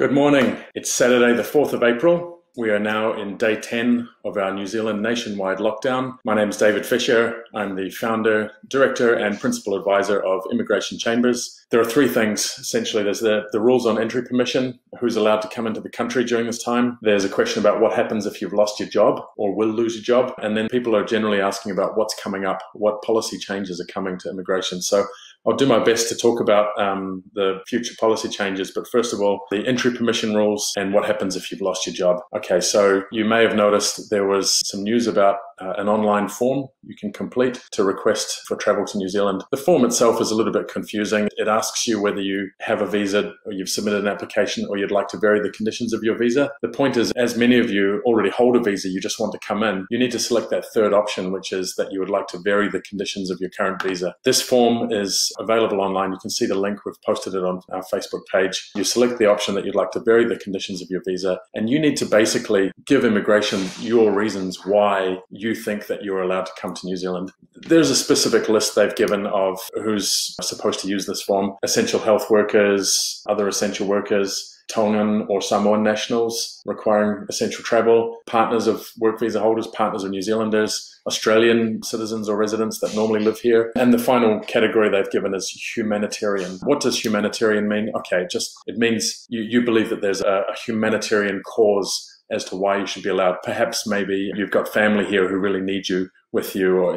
Good morning. It's Saturday, the 4th of April. We are now in day 10 of our New Zealand nationwide lockdown. My name is David Fisher. I'm the founder, director, and principal advisor of Immigration Chambers. There are three things, essentially. There's the rules on entry permission, who's allowed to come into the country during this time. There's a question about what happens if you've lost your job or will lose your job. And then people are generally asking about what's coming up, what policy changes are coming to immigration. So I'll do my best to talk about the future policy changes, but first of all, the entry permission rules and what happens if you've lost your job. Okay, so you may have noticed there was some news about an online form you can complete to request for travel to New Zealand. The form itself is a little bit confusing. It asks you whether you have a visa or you've submitted an application or you'd like to vary the conditions of your visa. The point is, as many of you already hold a visa, you just want to come in, you need to select that third option, which is that you would like to vary the conditions of your current visa. This form is available online. You can see the link. We've posted it on our Facebook page. You select the option that you'd like to vary the conditions of your visa, and you need to basically give immigration your reasons why you think that you're allowed to come to New Zealand. There's a specific list they've given of who's supposed to use this form: essential health workers, other essential workers, Tongan or Samoan nationals requiring essential travel, partners of work visa holders, partners of New Zealanders, Australian citizens or residents that normally live here. And the final category they've given is humanitarian. What does humanitarian mean? Okay, it means you believe that there's a humanitarian cause as to why you should be allowed. Perhaps maybe you've got family here who really need you with you, or,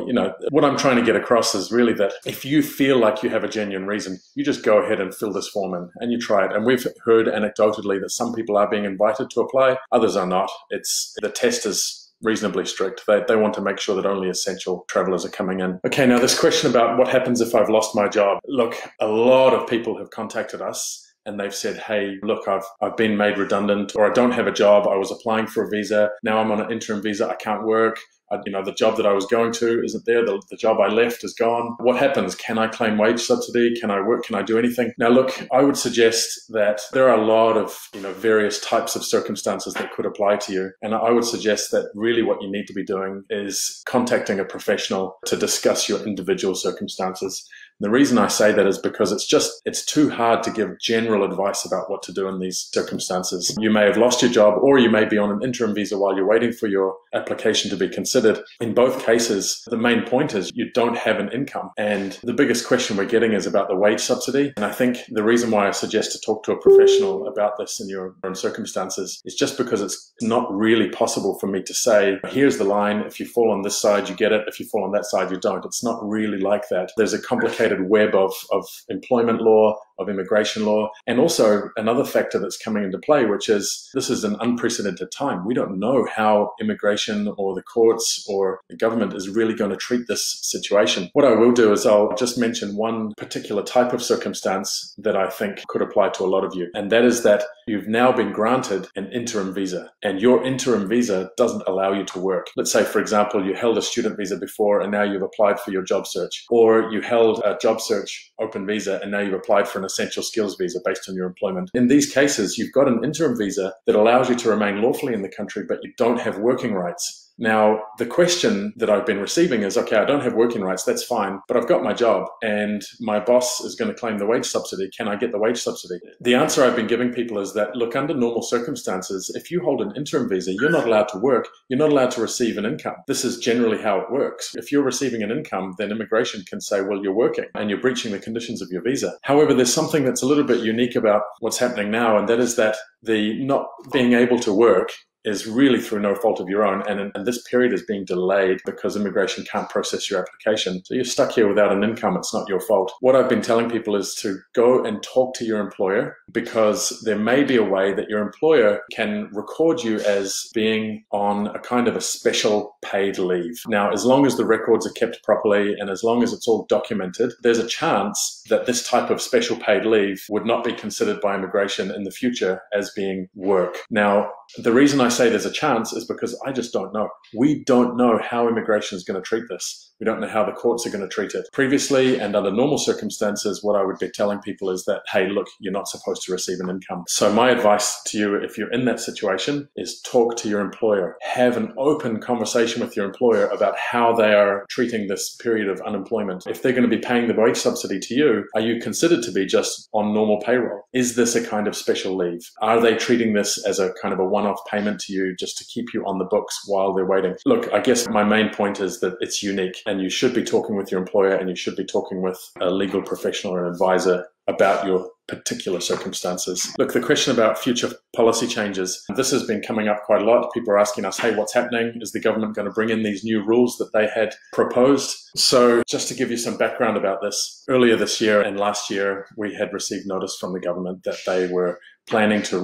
what I'm trying to get across is really that if you feel like you have a genuine reason, you just go ahead and fill this form in and you try it. And we've heard anecdotally that some people are being invited to apply, others are not. The test is reasonably strict. They want to make sure that only essential travelers are coming in. Okay, now this question about what happens if I've lost my job. Look, a lot of people have contacted us and they've said, hey, look, I've been made redundant, or I don't have a job. I was applying for a visa. Now I'm on an interim visa. I can't work. The job that I was going to isn't there. The job I left is gone. What happens? Can I claim wage subsidy? Can I work? Can I do anything? Now, look, I would suggest that there are a lot of, various types of circumstances that could apply to you. And I would suggest that really what you need to be doing is contacting a professional to discuss your individual circumstances. The reason I say that is because it's too hard to give general advice about what to do in these circumstances. You may have lost your job, or you may be on an interim visa while you're waiting for your application to be considered. In both cases, the main point is you don't have an income. And the biggest question we're getting is about the wage subsidy. And I think the reason why I suggest to talk to a professional about this in your own circumstances is just because it's not really possible for me to say, here's the line. If you fall on this side, you get it. If you fall on that side, you don't. It's not really like that. There's a complicated web of employment law, of immigration law, and also another factor that's coming into play, which is this is an unprecedented time. We don't know how immigration or the courts or the government is really going to treat this situation. What I will do is I'll just mention one particular type of circumstance that I think could apply to a lot of you, and that is that you've now been granted an interim visa, and your interim visa doesn't allow you to work. Let's say, for example, you held a student visa before and now you've applied for your job search, or you held a job search open visa and now you've applied for an essential skills visa based on your employment. In these cases, you've got an interim visa that allows you to remain lawfully in the country, but you don't have working rights. Now, the question that I've been receiving is, okay, I don't have working rights, that's fine, but I've got my job and my boss is going to claim the wage subsidy. Can I get the wage subsidy? The answer I've been giving people is that, look, under normal circumstances, if you hold an interim visa, you're not allowed to work, you're not allowed to receive an income. This is generally how it works. If you're receiving an income, then immigration can say, well, you're working and you're breaching the conditions of your visa. However, there's something that's a little bit unique about what's happening now, and that is that the not being able to work is really through no fault of your own, and this period is being delayed because immigration can't process your application. So you're stuck here without an income. It's not your fault. What I've been telling people is to go and talk to your employer, because there may be a way that your employer can record you as being on a kind of a special paid leave. Now, as long as the records are kept properly and as long as it's all documented, there's a chance that this type of special paid leave would not be considered by immigration in the future as being work. Now, the reason I say there's a chance is because I just don't know. We don't know how immigration is going to treat this. We don't know how the courts are going to treat it. Previously and under normal circumstances, what I would be telling people is that, hey, look, you're not supposed to receive an income. So my advice to you, if you're in that situation, is talk to your employer. Have an open conversation with your employer about how they are treating this period of unemployment. If they're going to be paying the wage subsidy to you, are you considered to be just on normal payroll? Is this a kind of special leave? Are they treating this as a kind of a one-off payment to you just to keep you on the books while they're waiting? Look, I guess my main point is that it's unique, and you should be talking with your employer, and you should be talking with a legal professional or an advisor about your particular circumstances. Look, the question about future policy changes, this has been coming up quite a lot. People are asking us, hey, what's happening? Is the government going to bring in these new rules that they had proposed? So just to give you some background about this, earlier this year and last year, we had received notice from the government that they were planning to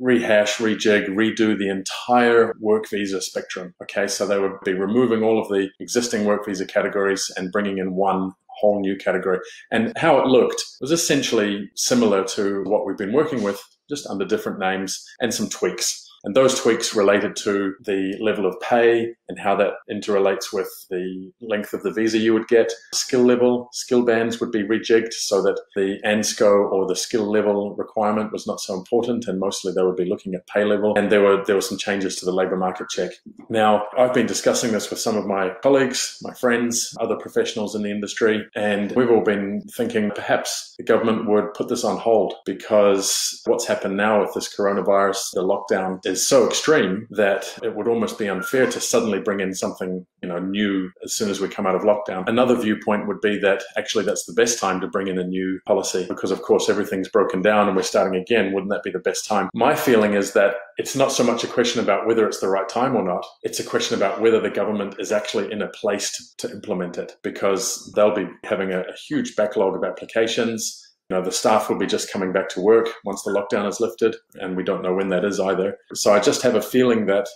rehash, rejig, redo the entire work visa spectrum. Okay, so they would be removing all of the existing work visa categories and bringing in one whole new category. And how it looked was essentially similar to what we've been working with, just under different names and some tweaks. And those tweaks related to the level of pay and how that interrelates with the length of the visa you would get. Skill level, skill bands would be rejigged so that the ANSCO or the skill level requirement was not so important, and mostly they would be looking at pay level. And there were some changes to the labour market check. Now, I've been discussing this with some of my colleagues, my friends, other professionals in the industry, and we've all been thinking perhaps the government would put this on hold, because what's happened now with this coronavirus, the lockdown, is so extreme that it would almost be unfair to suddenly bring in something new as soon as we come out of lockdown. Another viewpoint would be that actually that's the best time to bring in a new policy, because of course everything's broken down and we're starting again. Wouldn't that be the best time? My feeling is that it's not so much a question about whether it's the right time or not. It's a question about whether the government is actually in a place to implement it, because they'll be having a huge backlog of applications. The staff will be just coming back to work once the lockdown is lifted, and we don't know when that is either. So I just have a feeling that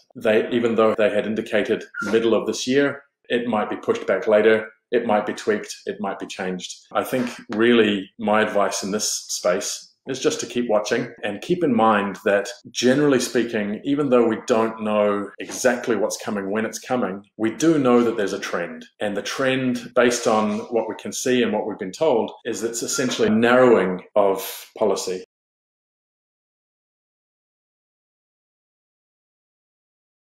even though they had indicated middle of this year, it might be pushed back later, it might be tweaked, it might be changed. I think really my advice in this space is just to keep watching and keep in mind that generally speaking, even though we don't know exactly what's coming when it's coming, we do know that there's a trend. And the trend, based on what we can see and what we've been told, is that it's essentially narrowing of policy.